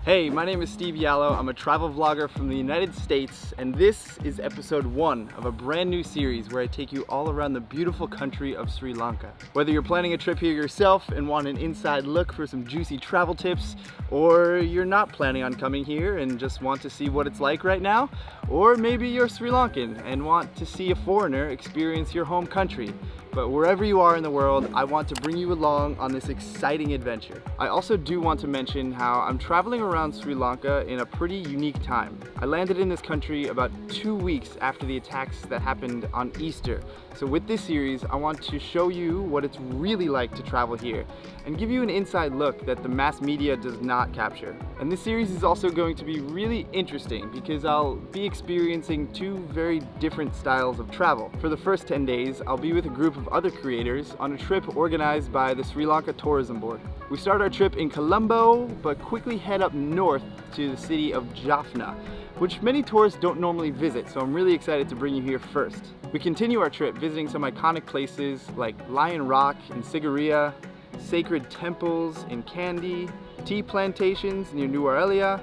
Hey, my name is Steve Yalo. I'm a travel vlogger from the United States, and this is episode 1 of a brand new series where I take you all around the beautiful country of Sri Lanka. Whether you're planning a trip here yourself and want an inside look for some juicy travel tips, or you're not planning on coming here and just want to see what it's like right now, or maybe you're Sri Lankan and want to see a foreigner experience your home country. But wherever you are in the world, I want to bring you along on this exciting adventure. I also do want to mention how I'm traveling around Sri Lanka in a pretty unique time. I landed in this country about 2 weeks after the attacks that happened on Easter. So with this series, I want to show you what it's really like to travel here and give you an inside look that the mass media does not capture. And this series is also going to be really interesting because I'll be experiencing 2 very different styles of travel. For the first 10 days, I'll be with a group of other creators on a trip organized by the Sri Lanka Tourism Board. We start our trip in Colombo, but quickly head up north to the city of Jaffna, which many tourists don't normally visit, so I'm really excited to bring you here first. We continue our trip visiting some iconic places like Lion Rock in Sigiriya, sacred temples in Kandy, tea plantations near Nuwara,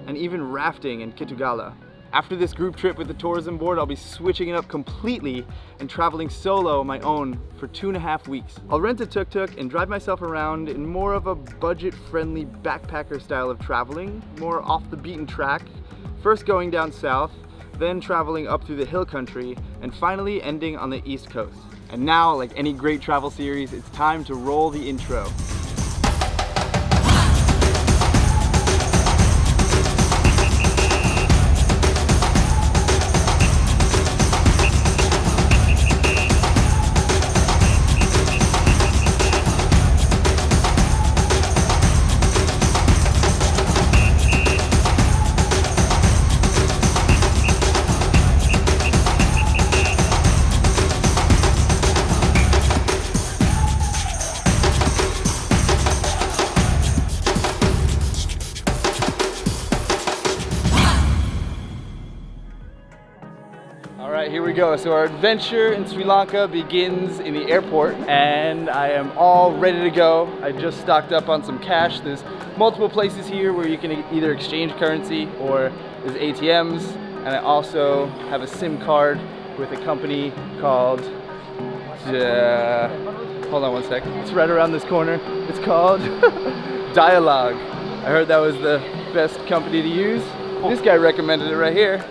and even rafting in Kitugala. After this group trip with the tourism board, I'll be switching it up completely and traveling solo on my own for 2.5 weeks. I'll rent a tuk-tuk and drive myself around in more of a budget-friendly backpacker style of traveling, more off the beaten track, first going down south, then traveling up through the hill country, and finally ending on the east coast. And now, like any great travel series, it's time to roll the intro. Alright, here we go. So our adventure in Sri Lanka begins in the airport and I am all ready to go. I just stocked up on some cash. There's multiple places here where you can either exchange currency or there's ATMs, and I also have a SIM card with a company called hold on one sec. It's right around this corner. It's called Dialogue. I heard that was the best company to use. This guy recommended it right here.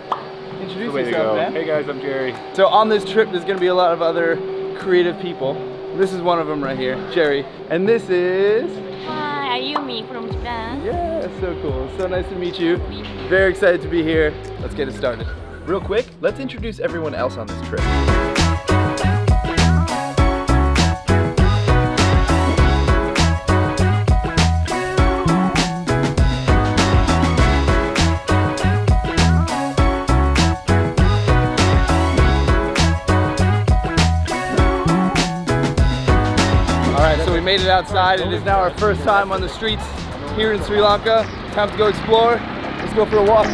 Introduce yourself, man. Hey guys, I'm Jerry. So on this trip, there's gonna be a lot of other creative people. This is one of them right here, Jerry. And this is... Hi, Ayumi from Japan. Yeah, so cool. So nice to meet you. Very excited to be here. Let's get it started. Real quick, let's introduce everyone else on this trip. So we made it outside. It is now our first time on the streets here in Sri Lanka. Time to go explore. Let's go for a walk.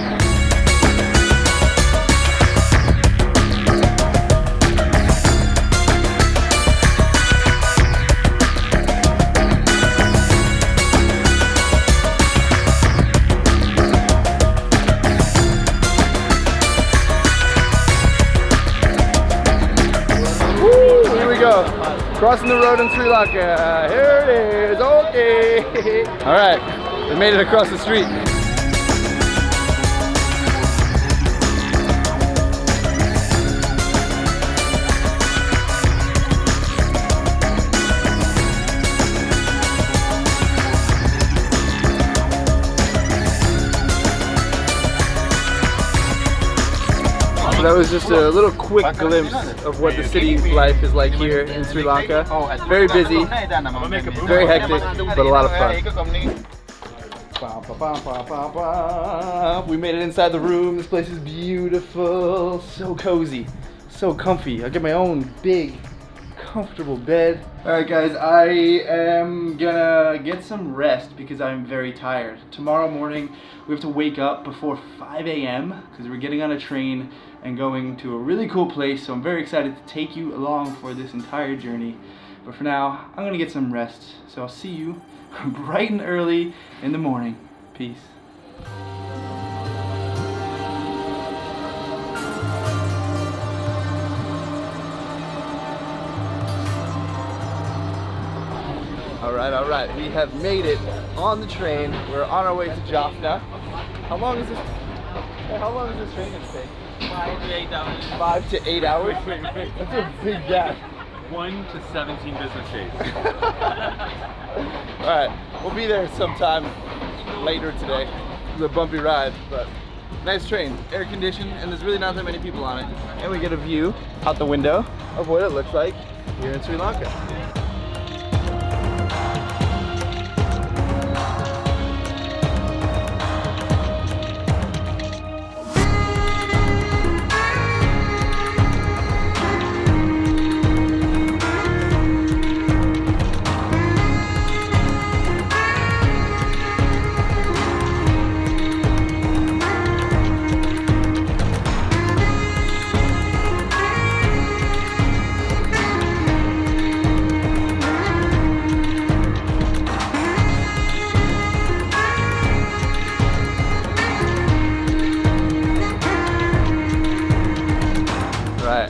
Woo, here we go. Crossing the road in Sri Lanka. Here it is. Okay. All right, we made it across the street. That was just a little quick glimpse of what the city life is like here in Sri Lanka. Very busy, very hectic, but a lot of fun. We made it inside the room. This place is beautiful, so cozy, so comfy. I get my own big, comfortable bed. All right guys, I am gonna get some rest because I'm very tired. Tomorrow morning we have to wake up before 5 a.m. because we're getting on a train and going to a really cool place, so I'm very excited to take you along for this entire journey. But for now, I'm gonna get some rest, so I'll see you bright and early in the morning. Peace. All right, we have made it on the train. We're on our way to Jaffna. How long is this? How long is this train gonna take? 5 to 8 hours. 5 to 8 hours? That's a big gap. 1 to 17 business days. All right, we'll be there sometime later today. It's a bumpy ride, but nice train, air conditioned, and there's really not that many people on it. And we get a view out the window of what it looks like here in Sri Lanka.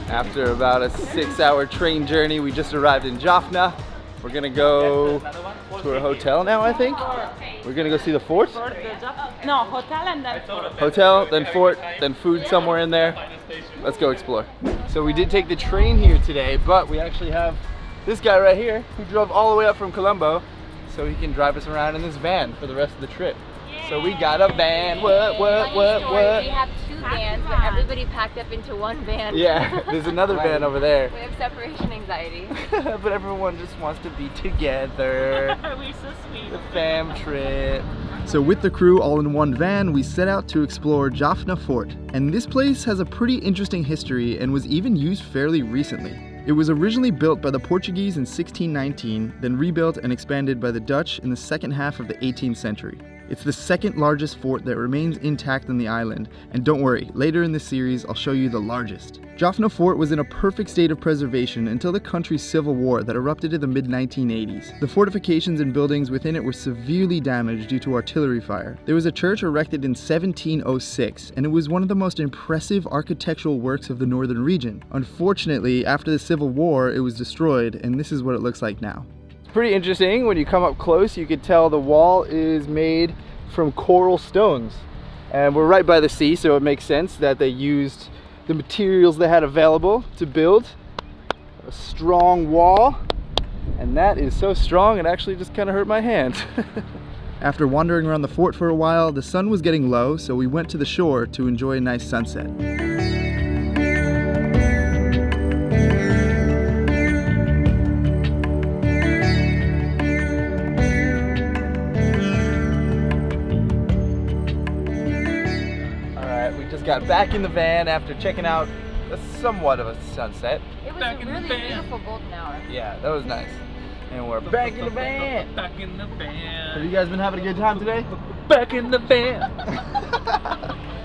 After about a 6-hour train journey, we just arrived in Jaffna. We're gonna go to a hotel now, I think. We're gonna go see the fort. No, hotel and then fort. Hotel, then fort, then food somewhere in there. Let's go explore. So we did take the train here today, but we actually have this guy right here who drove all the way up from Colombo so he can drive us around in this van for the rest of the trip. So we got a van. What? We have 2 vans, but everybody packed up into one van. Yeah, there's another van over there. We have separation anxiety. But everyone just wants to be together. We're so sweet. The fam trip. So with the crew all in one van, we set out to explore Jaffna Fort. And this place has a pretty interesting history and was even used fairly recently. It was originally built by the Portuguese in 1619, then rebuilt and expanded by the Dutch in the second half of the 18th century. It's the second largest fort that remains intact on the island, and don't worry, later in this series I'll show you the largest. Jaffna Fort was in a perfect state of preservation until the country's civil war that erupted in the mid-1980s. The fortifications and buildings within it were severely damaged due to artillery fire. There was a church erected in 1706, and it was one of the most impressive architectural works of the northern region. Unfortunately, after the civil war, it was destroyed, and this is what it looks like now. Pretty interesting. When you come up close, you could tell the wall is made from coral stones, and we're right by the sea, so it makes sense that they used the materials they had available to build a strong wall. And that is so strong it actually just kind of hurt my hand. After wandering around the fort for a while, the sun was getting low, so we went to the shore to enjoy a nice sunset. Got back in the van after checking out somewhat of a sunset. It was a really beautiful golden hour. Yeah, that was nice. And we're back in the van. Back in the van. Have you guys been having a good time today? Back in the van.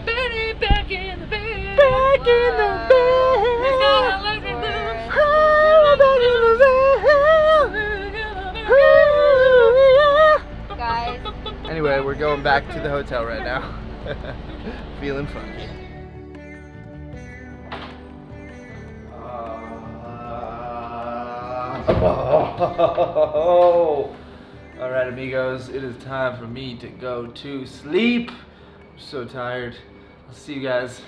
Betty, back in the bed. Back in the van. Guys. Anyway, we're going back to the hotel right now. Feeling funky. All right, amigos, it is time for me to go to sleep. I'm so tired. I'll see you guys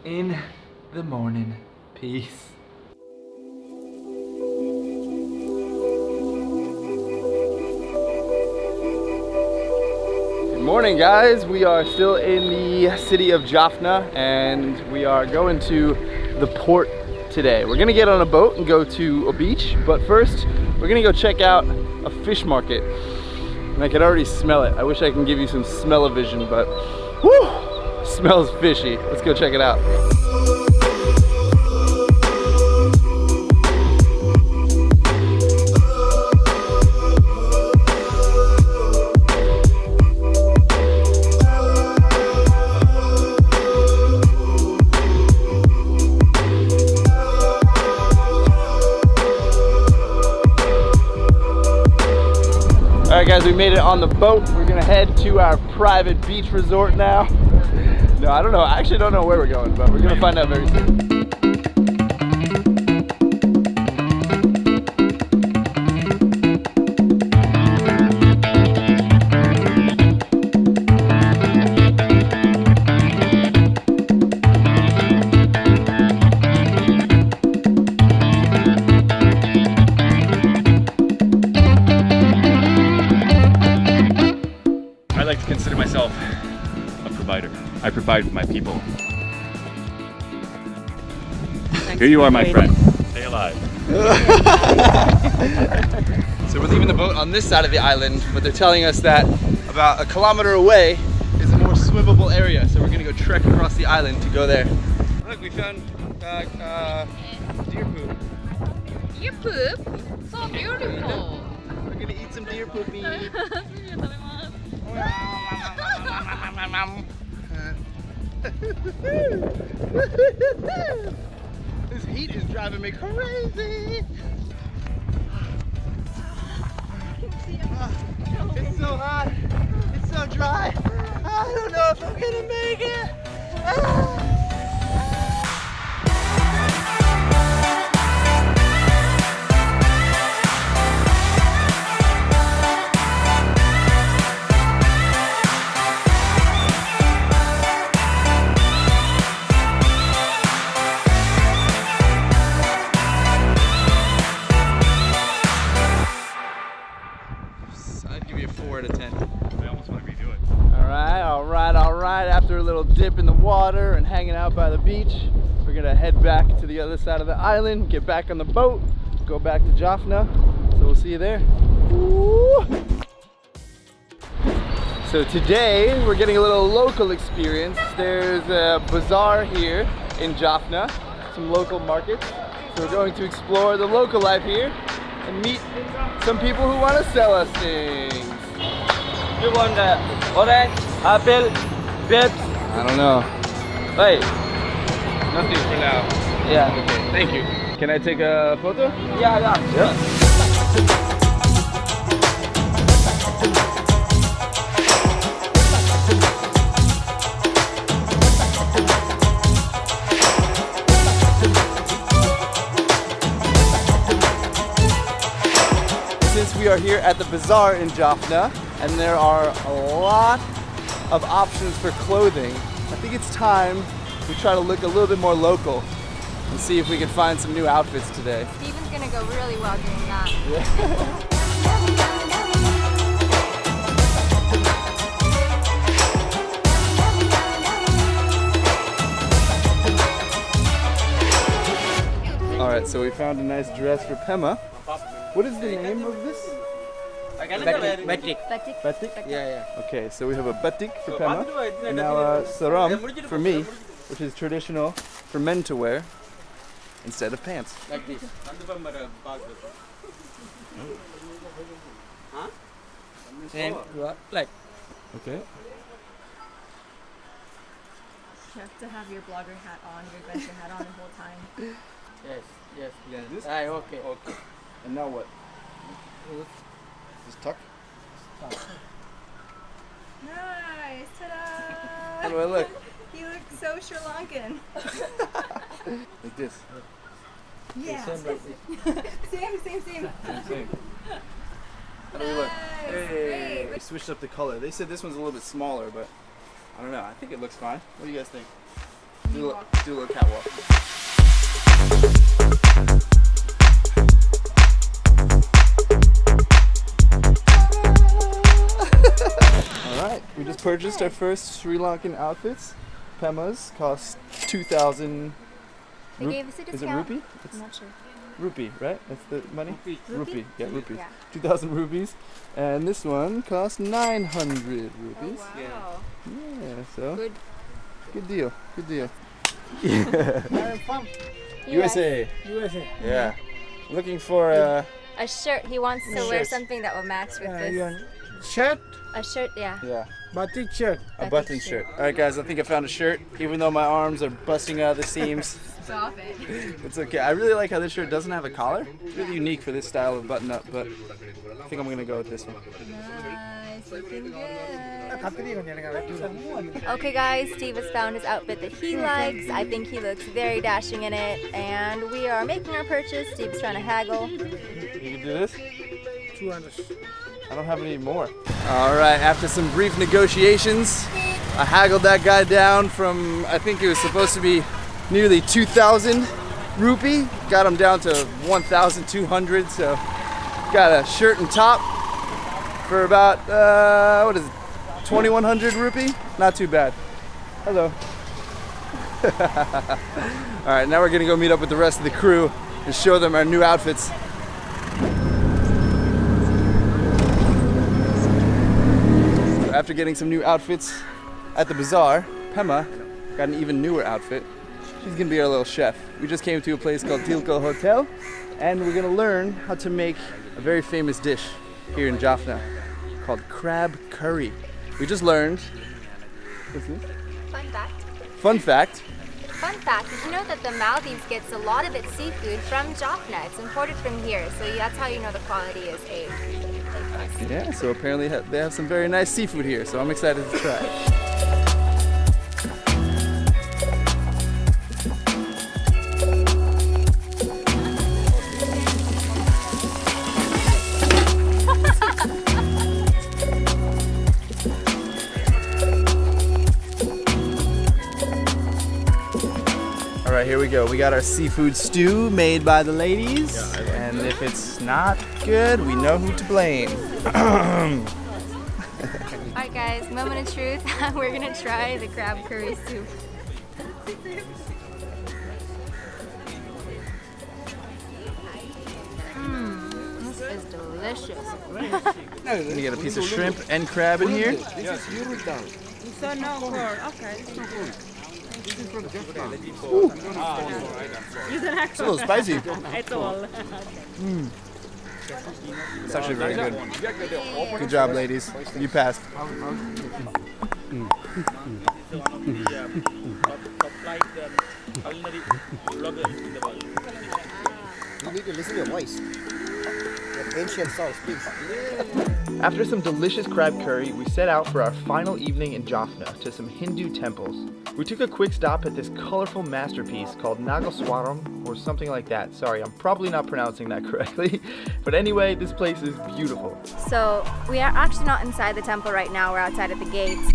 in the morning. Peace. Good morning, guys. We are still in the city of Jaffna, and we are going to the port today. We're gonna get on a boat and go to a beach, but first we're gonna go check out a fish market. And I can already smell it. I wish I can give you some smell-o-vision, but whew, smells fishy. Let's go check it out. Alright guys, we made it on the boat. We're gonna head to our private beach resort now. No, I don't know. I actually don't know where we're going, but we're gonna find out very soon. I like to consider myself a provider. I provide for my people. Here you are, my friend. Stay alive. So we're leaving the boat on this side of the island, but they're telling us that about a kilometer away is a more swimmable area. So we're gonna go trek across the island to go there. Look, we found deer poop. Your poop? So beautiful. We're gonna eat some deer poopy. This heat is driving me crazy. It's so hot. It's so dry. I don't know if I'm gonna make it. I'd give you a 4 out of 10. I almost want to redo it. All right. After a little dip in the water and hanging out by the beach, we're gonna head back to the other side of the island, get back on the boat, go back to Jaffna. So we'll see you there. Woo! So today we're getting a little local experience. There's a bazaar here in Jaffna, some local markets. So we're going to explore the local life here and meet some people who want to sell us things. You want orange, apple, grapes? I don't know. Hey. Nothing for now. Yeah. Okay, thank you. Can I take a photo? Yeah. Since we are here at the bazaar in Jaffna, and there are a lot of options for clothing, I think it's time we try to look a little bit more local and see if we can find some new outfits today. Steven's gonna go really well doing that. All right, so we found a nice dress for Pema. What is the name of this? Batik. Batik? Yeah. Okay, so we have a batik for Pema, and now a saram for me, which is traditional for men to wear instead of pants. Like this. Same. Like. Okay. You have to have your blogger hat on, your adventure hat on the whole time. Yes. This? Okay. Okay. And now what? Just tuck? Nice! Ta-da! How do I look? You look so Sri Lankan. Like this. Yeah. Same like this. Same. Same. How do we look? Nice. Hey. Great. We switched up the color. They said this one's a little bit smaller, but I don't know. I think it looks fine. What do you guys think? Do a little catwalk. Alright, we just purchased our first Sri Lankan outfits. Pema's cost 2,000. They gave us a discount. Is it rupee? It's I'm not sure. rupee, right? That's the money? Rupee. Yeah, rupees. Yeah. 2,000 rupees. And this one cost 900 rupees. Wow. Yeah, so Good. deal. USA. USA. Yeah. Looking for A shirt. He wants to wear something that will match with this. Shirt, A shirt, yeah. batik shirt. a Batik button shirt. shirt. All right, guys, I think I found a shirt. Even though my arms are busting out of the seams, Stop it. it's okay. I really like how this shirt doesn't have a collar. It's really unique for this style of button-up, but I think I'm gonna go with this one. Nice. Okay guys, Steve has found his outfit that he likes. I think he looks very dashing in it, and we are making our purchase. Steve's trying to haggle. You can do this? 200. I don't have any more. All right, after some brief negotiations, I haggled that guy down from, I think it was supposed to be nearly 2,000 rupee. Got him down to 1,200, so got a shirt and top for about, what is it, 2,100 rupee? Not too bad. Hello. All right, now we're gonna go meet up with the rest of the crew and show them our new outfits. After getting some new outfits at the bazaar, Pema got an even newer outfit. She's gonna be our little chef. We just came to a place called Tilko Hotel, and we're gonna learn how to make a very famous dish here in Jaffna called crab curry. We just learned. What's this? Fun fact. Fun fact. Fun fact, did you know that the Maldives gets a lot of its seafood from Jaffna? It's imported from here, so that's how you know the quality is A. Yeah, so apparently they have some very nice seafood here, so I'm excited to try. All right, here we go. We got our seafood stew made by the ladies, and if it's not good, we know who to blame. Alright guys, moment of truth. We're gonna try the crab curry soup. This is delicious. Let me get a piece of shrimp and crab in here. So no more. Okay. It's a little spicy. It's all. It's actually very good. Good job, ladies. You passed. You need to listen to your voice. Your ancient songs, please. After some delicious crab curry, we set out for our final evening in Jaffna to some Hindu temples. We took a quick stop at this colorful masterpiece called Nagaswaram or something like that. Sorry, I'm probably not pronouncing that correctly. But anyway, this place is beautiful. So we are actually not inside the temple right now. We're outside at the gates.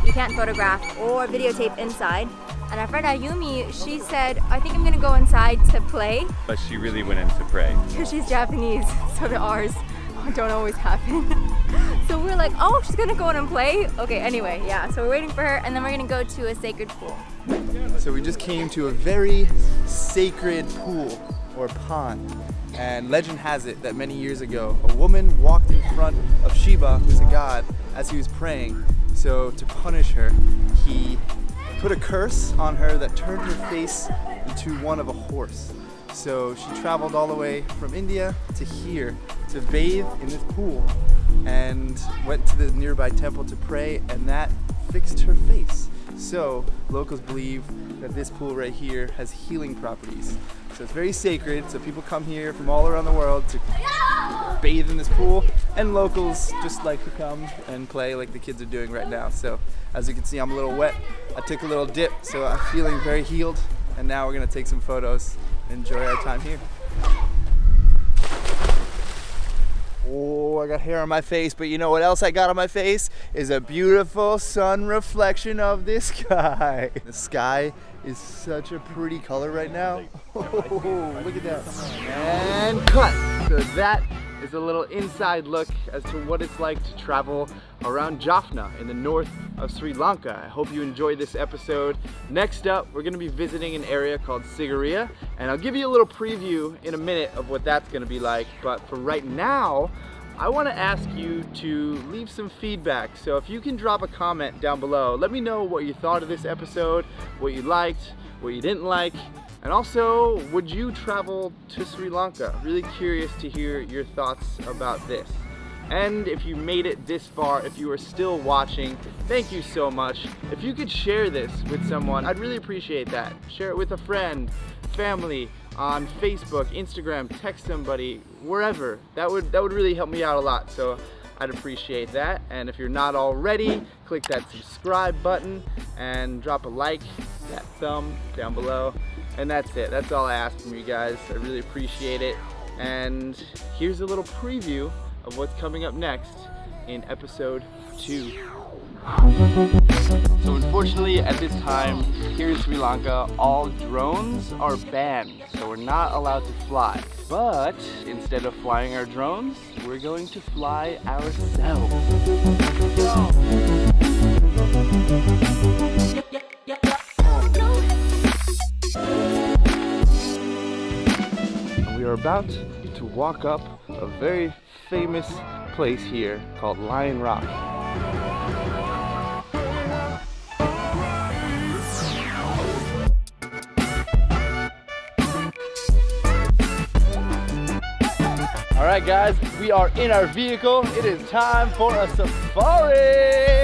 You can't photograph or videotape inside. And our friend Ayumi, she said, I think I'm gonna go inside to play. But she really went in to pray. Because she's Japanese, so the R's don't always happen. So we're like, oh, she's gonna go in and play? Okay, anyway, yeah, so we're waiting for her, and then we're gonna go to a sacred pool. So we just came to a very sacred pool or pond. And legend has it that many years ago, a woman walked in front of Shiva, who's a god, as he was praying. So to punish her, he put a curse on her that turned her face into one of a horse. So she traveled all the way from India to here to bathe in this pool and went to the nearby temple to pray, and that fixed her face. So locals believe that this pool right here has healing properties. So it's very sacred, so people come here from all around the world to bathe in this pool, and locals just like to come and play like the kids are doing right now. So as you can see, I'm a little wet. I took a little dip, so I'm feeling very healed, and now we're gonna take some photos and enjoy our time here. Oh, I got hair on my face, but you know what else I got on my face? Is a beautiful sun reflection of the sky. The sky is such a pretty color right now. Oh, look at that. And cut. So that is a little inside look as to what it's like to travel around Jaffna in the north of Sri Lanka. I hope you enjoyed this episode. Next up, we're gonna be visiting an area called Sigiriya, and I'll give you a little preview in a minute of what that's gonna be like. But for right now, I wanna ask you to leave some feedback. So if you can drop a comment down below, let me know what you thought of this episode, what you liked, what you didn't like. And also, would you travel to Sri Lanka? Really curious to hear your thoughts about this. And if you made it this far, if you are still watching, thank you so much. If you could share this with someone, I'd really appreciate that. Share it with a friend, family, on Facebook, Instagram, text somebody, wherever. That would really help me out a lot. So I'd appreciate that. And if you're not already, click that subscribe button and drop a like, that thumb down below. And that's it. That's all I ask from you guys. I really appreciate it. And here's a little preview of what's coming up next in episode 2. So unfortunately at this time here in Sri Lanka, all drones are banned, so we're not allowed to fly. But instead of flying our drones, we're going to fly ourselves. And we are about to walk up a very famous place here called Lion Rock. Alright guys, we are in our vehicle. It is time for a safari!